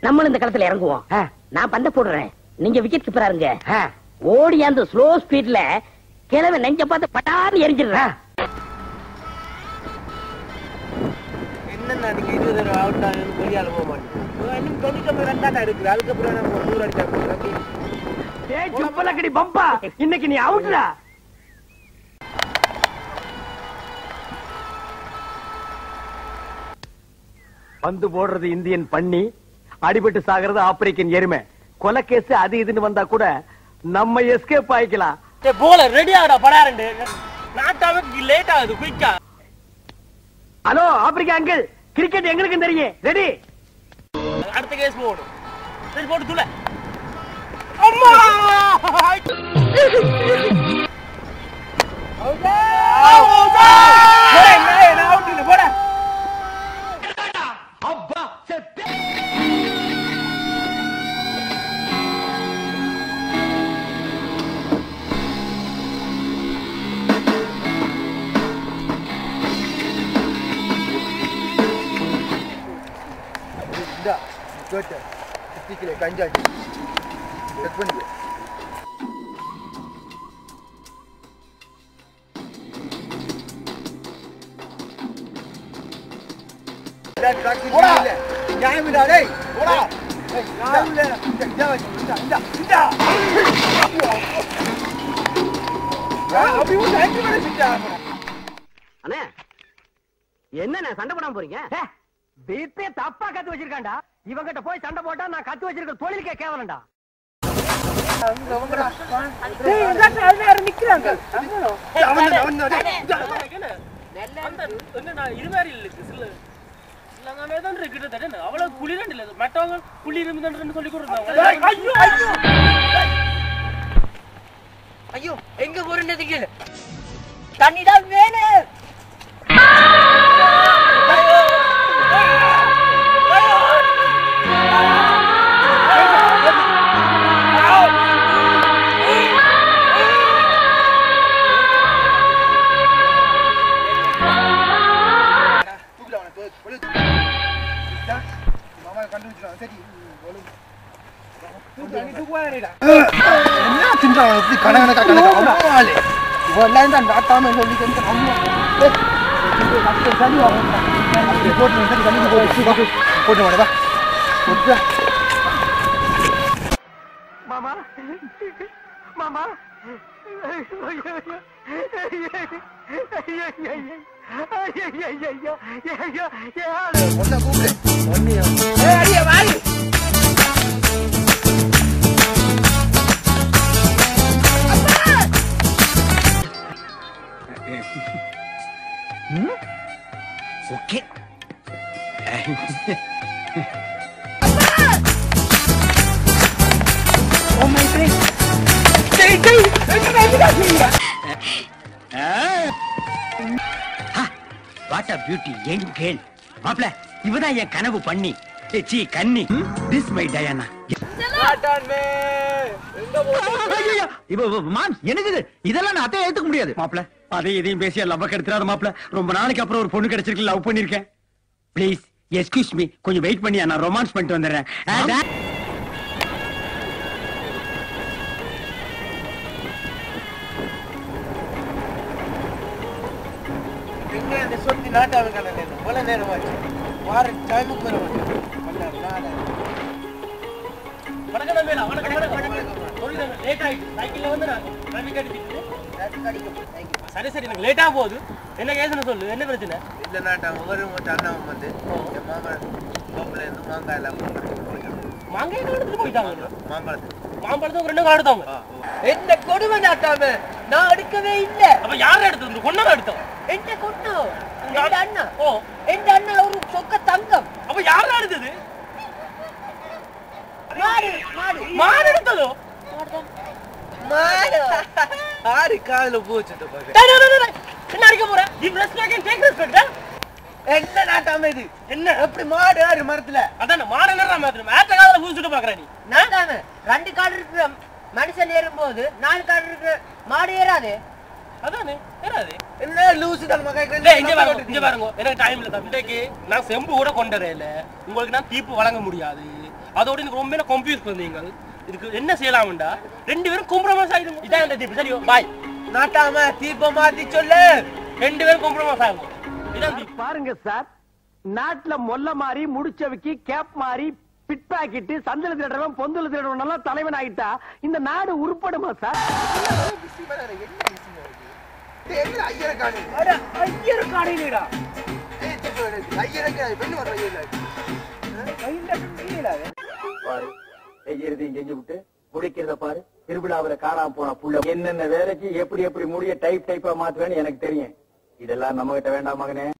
நம்மளும் இந்த களத்துல இறங்குவோம். நான் பந்த போடுறேன், நீங்க விக்கெட் கீப்பரா இருங்க. ஓடி அந்த ஸ்லோ ஸ்பீட்ல கிழமை நெஞ்ச பார்த்து பட்டான்னு எரிஞ்சிடுறேன். என்ன நீங்க 20 தடவை அவுட் ஆகுது வெளியால போக மாட்டேன். இன்னும் 90 ரன் தான் இருக்குது. அதுக்கப்புறம் நம்ம 100 அடிச்சா போறோம். ஏய் சுப்பலக்கடி பம்பா, இன்னைக்கு நீ அவுட்டா. பந்து போடுறது இந்தியன் பண்ணி, அடிபட்டு சாகிறது ஆப்பிரிக்கன் எருமை. கொலை கேஸ் அது இதுன்னு வந்தா கூட நம்ம எஸ்கேப் ஆயிக்கலாம். போலர் ரெடி ஆடா படாரண்டு. நாட்டாவுக்கு லேட் ஆகுது குயிக்கா. ஹலோ ஆப்பிரிக்கா அங்கிள், கிரிக்கெட் எங்களுக்கு தெரியும். ரெடி? அடுத்த கேஸ் போடும். சரி போடு துள. அம்மா! அவுடா! அவுடா! போடா என்ன அவுட் இல்ல போடா. அப்பா செத்து. இந்தா கேட்ட சிட்டிக்கிலே கஞ்சாடி செக் பண்ணிக்கோ. போடா நியாயம் இல்ல டேய் போடா. நியாயம் இல்ல. இந்த அப்படி ஒரு ஆக்டிவ் பண்ணி சிட்டா. அண்ணே என்ன சண்டை போடாம போறீங்க? வீட்டே தப்பா கத்து வச்சிருக்காண்டா. இவங்கிட்ட போய் சண்டை போட்டா நான் கத்து வச்சிருக்க தொழிலுக்கே கேவலண்டா. ஐயோ எங்க போறேன்னு தண்ணிதான் வேணும். மாமா மாமா okay what a beauty young girl. மாப்ள இவதான் என் கனவு பண்ணி சி கன்னி. This my Diana. எனக்கு இதெல்லாம் நான் அத்தையை ஏத்துக்க முடியாது மாப்ள. அதே இதையும் பேசி லவ் கெடுத்துறாத மாப்ள. ரொம்ப நாளைக்கு அப்புறம் ஒரு பொண்ணு கிடைச்சிருக்கு, லவ் பண்ணிருக்கேன். ப்ளீஸ் எக்ஸ்கியூஸ் மீ, கொஞ்சம் வெயிட் பண்ணி நான் ரொமான்ஸ் பண்ணிட்டு வந்துடுறேன். சொத்தி நாட்டாவுக்கான நேரம் இவ்வளவு நேரமாச்சு. வார டைமுக்கு வர மாட்டேன். வணக்கம் மேல வணக்கம் சொல்லுங்க. லேட் ஆயிடுச்சு. சைக்கிள்ல வந்து நான் டிராஃபிக் அடிச்சிட்டு. சரி சரி எனக்கு லேட்டா போகுது. என்ன கேஸ்னு சொல்லு, என்ன பிரச்சனை? இல்ல நாட்டா ஒரு அண்ணாவும் வந்து என் மாமா மாம்பழம் இருந்து மாங்காய் எல்லாம் மாங்காய் எடுத்துட்டு போயிட்டாங்க. மாம்பழத்தை ரெண்டு காடு எடுத்தாங்க. என்ன கொடுமை நாட்டாம, நான் எடுக்கவே இல்ல. அப்ப யார எடுத்து கொண்டா எடுத்தோம்? என்ன கொண்டு என் அண்ணா. ஓ என் அண்ணா ஒரு சொக்க தங்கம். அப்ப யாரா எடுத்தது? மாடு மாடு மாடு எடுத்ததோ? மாடு ஆறு கால்ல போச்சுட்டு பாக்க. என்ன அடிக்க போற? Give respect and take respect. என்ன நாட்டாம இது? என்ன எப்படி மாடு ஆறு மரத்துல? அதானே மாடு என்னடா மரத்துல? மேட்ட கால்ல பூசிட்டு பாக்குற நீ. நாட்டாம ரெண்டு கால் இருக்கு மனுஷன் ஏறும்போது நாலு கால் இருக்கு மாடு ஏறாது. அதானே ஏறாது. என்ன லூசு தான் மகன். இங்க பாருங்க எனக்கு டைம் இல்ல தம்பிக்கு. நான் செம்பு கூட கொண்டறே இல்ல. உங்களுக்கு நான் தீப்பு வழங்க முடியாது. அதோட எனக்கு ரொம்ப கன்ஃபியூஸ் பண்ணீங்க. இதுக்கு என்ன செய்யலாம்டா? ரெண்டு பேரும் காம்ப்ரமைஸ் ஆயிடுங்க. இதான் அந்த தீர்ப்பு. சரியோ பாய். நாட்டாம தீர்ப்ப மாத்தி சொல்லு. ரெண்டு பேரும் காம்ப்ரமைஸ் ஆகும். இதான் தீர்ப்பு. பாருங்க சார், நாட்டுல மொல்ல மாறி முடிச்சவிக்கி கேப் மாறி பிட் பாக்கெட் சந்தல திருடவன் பொந்தல திருடவன் எல்லாம் தலைவன் ஆயிட்டா இந்த நாடு உருப்படுமா சார்? செய்யறதையும் செஞ்சு விட்டு முடிக்கிறத பாரு. திருவிழாவில காணாம போன புள்ள என்னென்ன வேலைக்கு எப்படி எப்படி முடிய டைப்பா மாத்துவேன்னு எனக்கு தெரியும். இதெல்லாம் நம்ம கிட்ட வேண்டாம் மகனே.